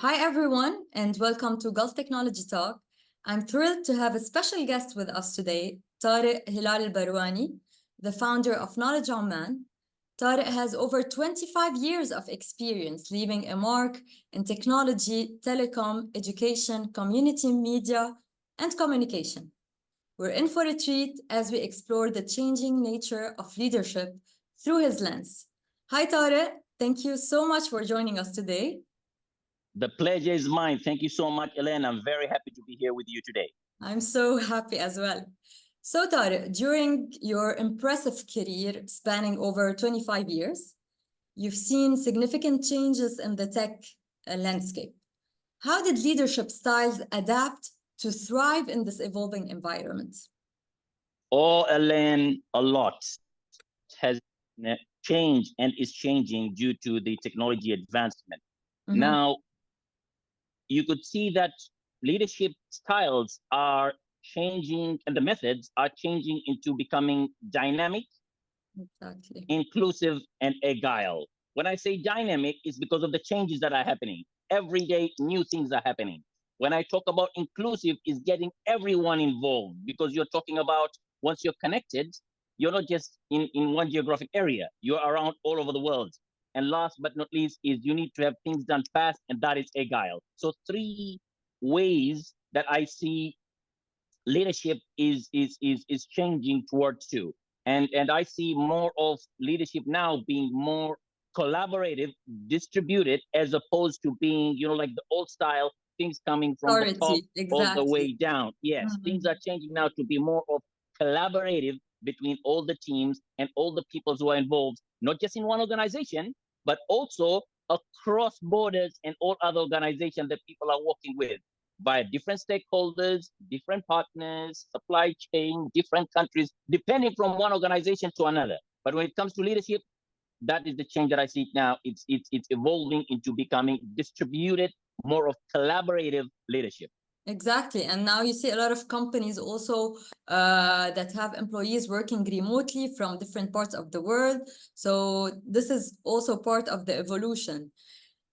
Hi, everyone, and welcome to Gulf Technology Talk. I'm thrilled to have a special guest with us today, Tariq Hilal Al-Barwani, the founder of Knowledge Oman. Tariq has over 25 years of experience leaving a mark in technology, telecom, education, community media, and communication. We're in for a treat as we explore the changing nature of leadership through his lens. Hi, Tariq. Thank you so much for joining us today. The pleasure is mine. Thank you so much, Elaine. I'm very happy to be here with you today. I'm so happy as well. So, Tariq, during your impressive career spanning over 25 years, you've seen significant changes in the tech landscape. How did leadership styles adapt to thrive in this evolving environment? Oh, Elaine, a lot has changed and is changing due to the technology advancement. Now, you could see that leadership styles are changing and the methods are changing into becoming dynamic, inclusive, and agile. When I say dynamic, it's because of the changes that are happening. Every day, new things are happening. When I talk about inclusive, is getting everyone involved, because you're talking about once you're connected, you're not just in one geographic area, you're around all over the world. And last but not least is you need to have things done fast, and that is agile. So three ways that I see leadership is changing towards two. And I see more of leadership now being more collaborative, distributed, as opposed to being, like the old style, things coming from the top all the way down. Yes, things are changing now to be more of collaborative between all the teams and all the people who are involved, not just in one organization, but also across borders and all other organizations that people are working with, by different stakeholders, different partners, supply chain, different countries, depending from one organization to another. But when it comes to leadership, that is the change that I see now. It's evolving into becoming distributed, more of collaborative leadership. Exactly. And now you see a lot of companies also that have employees working remotely from different parts of the world. So this is also part of the evolution.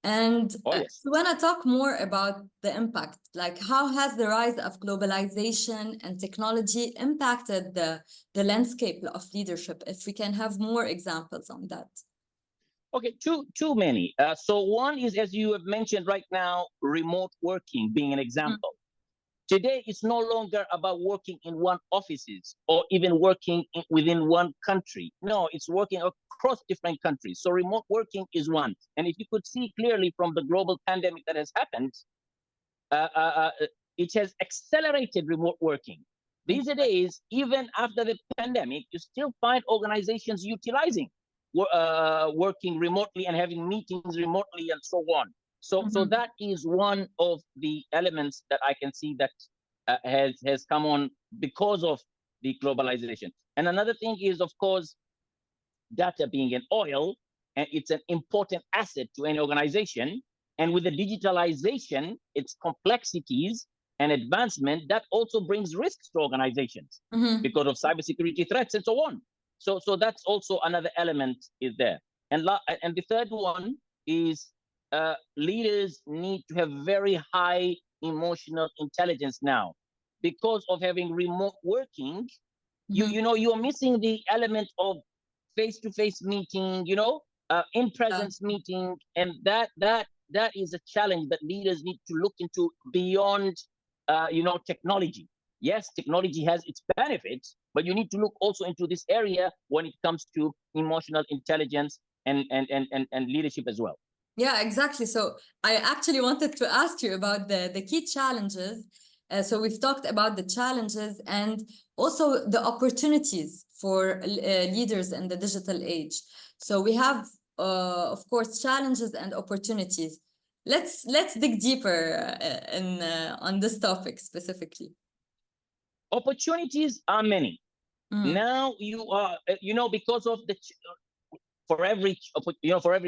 And I want to talk more about the impact, like how has the rise of globalization and technology impacted the landscape of leadership? If we can have more examples on that. Okay, too many. So one is, as you have mentioned right now, remote working being an example. Today, it's no longer about working in one offices or even working within one country. No, it's working across different countries. So remote working is one. And if you could see clearly from the global pandemic that has happened, it has accelerated remote working. These days, even after the pandemic, you still find organizations utilizing working remotely and having meetings remotely and so on. So that is one of the elements that I can see that has come on because of the globalization. And another thing is, of course, data being an oil, and it's an important asset to any organization. And with the digitalization, its complexities and advancement, that also brings risks to organizations because of cybersecurity threats and so on. So that's also another element is there. And the third one is leaders need to have very high emotional intelligence now, because of having remote working. You're missing the element of face-to-face meeting, in presence meeting, and that is a challenge that leaders need to look into beyond technology. Yes, technology has its benefits, but you need to look also into this area when it comes to emotional intelligence and leadership as well. Yeah, exactly. So I actually wanted to ask you about the key challenges. So we've talked about the challenges and also the opportunities for leaders in the digital age. So we have, of course, challenges and opportunities. Let's dig deeper on this topic specifically. Opportunities are many. Now you are, because of for every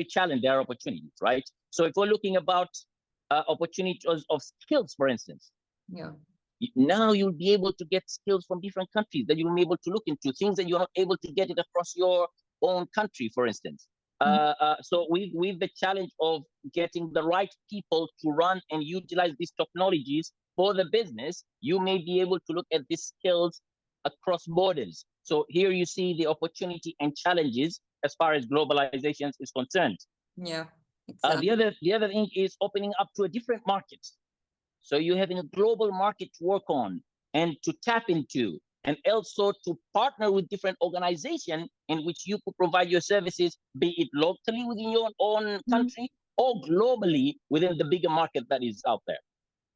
challenge there are opportunities, right? So if we're looking about opportunities of skills, for instance, now you'll be able to get skills from different countries that you'll be able to look into, things that you're not able to get it across your own country, for instance. So with the challenge of getting the right people to run and utilize these technologies for the business, you may be able to look at these skills across borders. So here you see the opportunity and challenges as far as globalization is concerned. Yeah, exactly. The other thing is opening up to a different market. So you're having a global market to work on and to tap into, and also to partner with different organizations in which you could provide your services, be it locally within your own country or globally within the bigger market that is out there.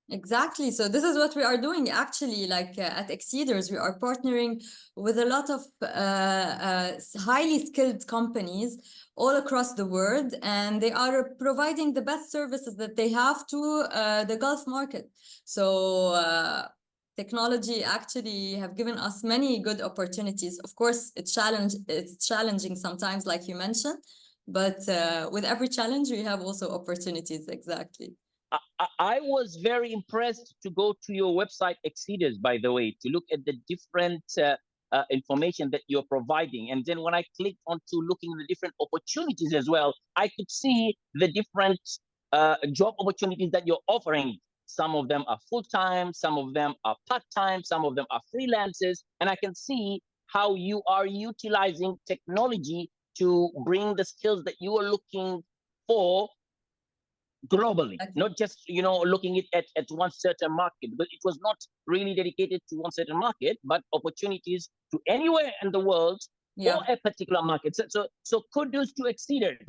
Exactly. So this is what we are doing actually, like at Exceeders, we are partnering with a lot of highly skilled companies all across the world, and they are providing the best services that they have to the Gulf market. So technology actually have given us many good opportunities. Of course, it's challenging sometimes, like you mentioned, but with every challenge, we have also opportunities. Exactly. I was very impressed to go to your website, Exceeders, by the way, to look at the different information that you're providing. And then when I clicked onto looking at the different opportunities as well, I could see the different job opportunities that you're offering. Some of them are full-time, some of them are part-time, some of them are freelancers. And I can see how you are utilizing technology to bring the skills that you are looking for globally, not just looking at one certain market, but it was not really dedicated to one certain market, but opportunities to anywhere in the world or a particular market. So kudos to Exceeders.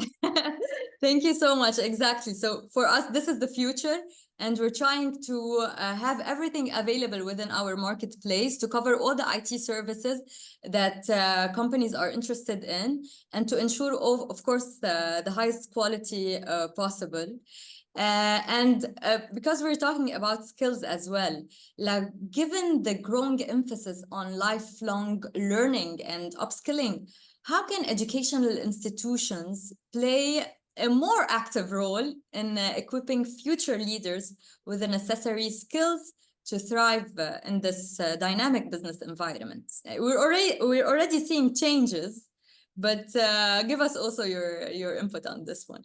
Thank you so much. Exactly. So for us, this is the future, and we're trying to have everything available within our marketplace to cover all the IT services that companies are interested in, and to ensure, of course, the highest quality possible. Because we're talking about skills as well, like given the growing emphasis on lifelong learning and upskilling, how can educational institutions play a more active role in equipping future leaders with the necessary skills to thrive in this dynamic business environment? We're already seeing changes, but give us also your input on this one.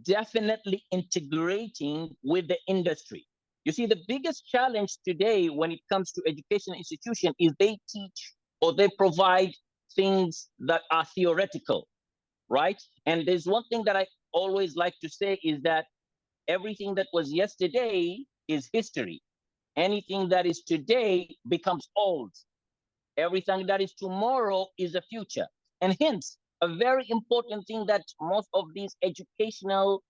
Definitely integrating with the industry. You see, the biggest challenge today when it comes to education institution is they teach or they provide things that are theoretical, right? And there's one thing that I always like to say is that everything that was yesterday is history. Anything that is today becomes old. Everything that is tomorrow is the future. And hence, a very important thing that most of these educational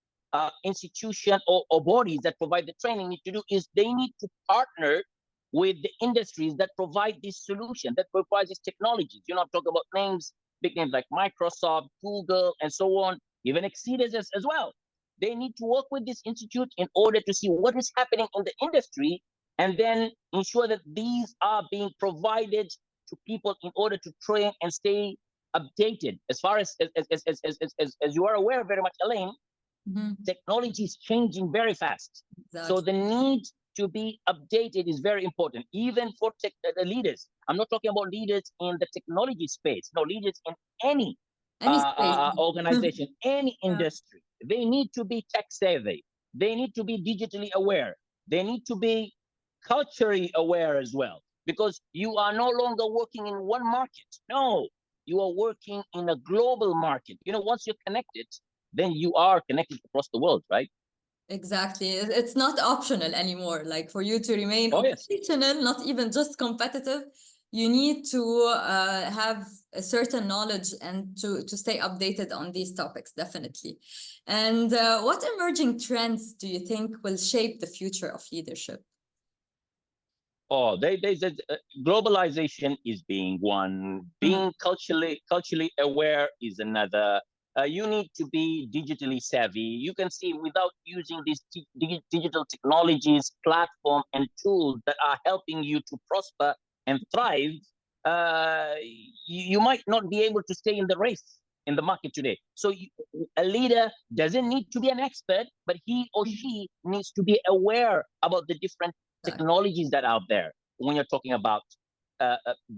institutions or bodies that provide the training need to do is they need to partner with the industries that provide this solution, that provide these technologies. I'm talking about names, big names like Microsoft, Google, and so on, even Exceeders as well. They need to work with this institute in order to see what is happening in the industry and then ensure that these are being provided to people in order to train and stay updated. As far as you are aware very much, Elaine, technology is changing very fast. Exactly. So the need to be updated is very important, even for the leaders. I'm not talking about leaders in the technology space. No, leaders in any organization, any industry. They need to be tech savvy. They need to be digitally aware. They need to be culturally aware as well, because you are no longer working in one market. No, you are working in a global market. Once you're connected, then you are connected across the world, right? Exactly. It's not optional anymore. Like for you to remain operational, not even just competitive, you need to have a certain knowledge and to stay updated on these topics, definitely. And what emerging trends do you think will shape the future of leadership? Oh, globalization is being one. Being culturally aware is another. You need to be digitally savvy. You can see without using these digital technologies, platform, and tools that are helping you to prosper and thrive, you might not be able to stay in the race in the market today. So a leader doesn't need to be an expert, but he or she needs to be aware about the different technologies that are out there. When you're talking about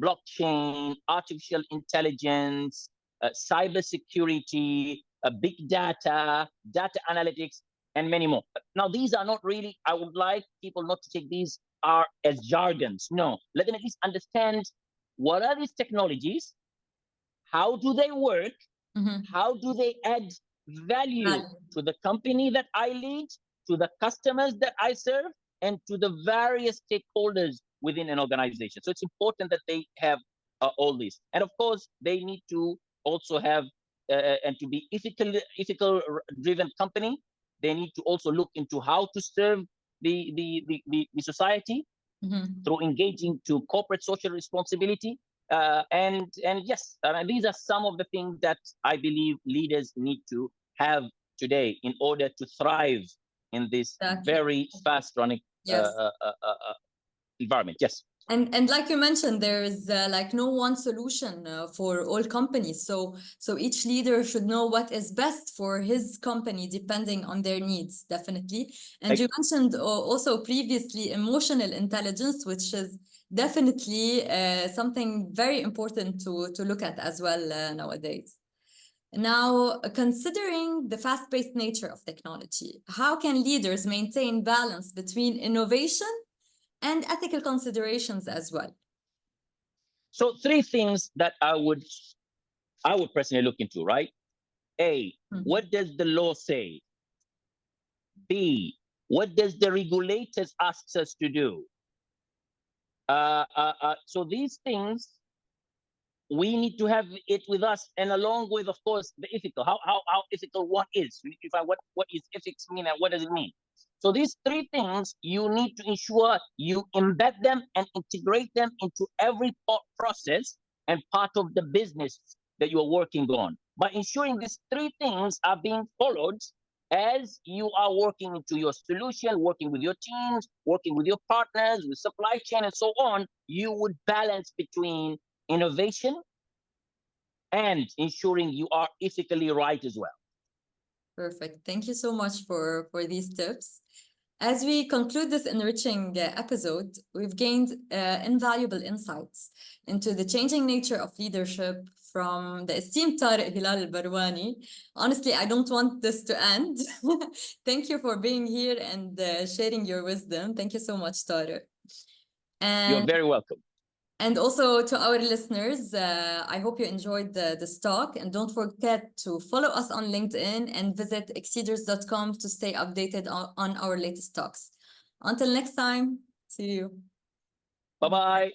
blockchain, artificial intelligence, cybersecurity, big data, data analytics, and many more. Now, these are not really, I would like people not to take these are as jargons. No, let them at least understand what are these technologies, how do they work, how do they add value to the company that I lead, to the customers that I serve, and to the various stakeholders within an organization. So it's important that they have all this. And of course, they need to also have, and to be ethical driven company, they need to also look into how to serve the society through engaging to corporate social responsibility. And yes, these are some of the things that I believe leaders need to have today in order to thrive in this very fast running environment. Yes. And like you mentioned, there is like no one solution for all companies. So each leader should know what is best for his company depending on their needs, definitely. And you mentioned also previously emotional intelligence, which is definitely something very important to look at as well nowadays. Now, considering the fast-paced nature of technology, how can leaders maintain balance between innovation and ethical considerations as well? So 3 things that I would personally look into, right? A, what does the law say? B, what does the regulators ask us to do? So these things, we need to have it with us, and along with, of course, the ethical, how ethical one is. We need to find what is ethics mean and what does it mean. So these 3 things, you need to ensure you embed them and integrate them into every process and part of the business that you are working on. By ensuring these 3 things are being followed as you are working into your solution, working with your teams, working with your partners, with supply chain, and so on, you would balance between innovation and ensuring you are ethically right as well. Perfect. Thank you so much for these tips. As we conclude this enriching episode, we've gained invaluable insights into the changing nature of leadership from the esteemed Tariq Hilal Al-Barwani. Honestly, I don't want this to end. Thank you for being here and sharing your wisdom. Thank you so much, Tariq. You're very welcome. And also to our listeners, I hope you enjoyed this talk. And don't forget to follow us on LinkedIn and visit exceeders.com to stay updated on our latest talks. Until next time, see you. Bye-bye.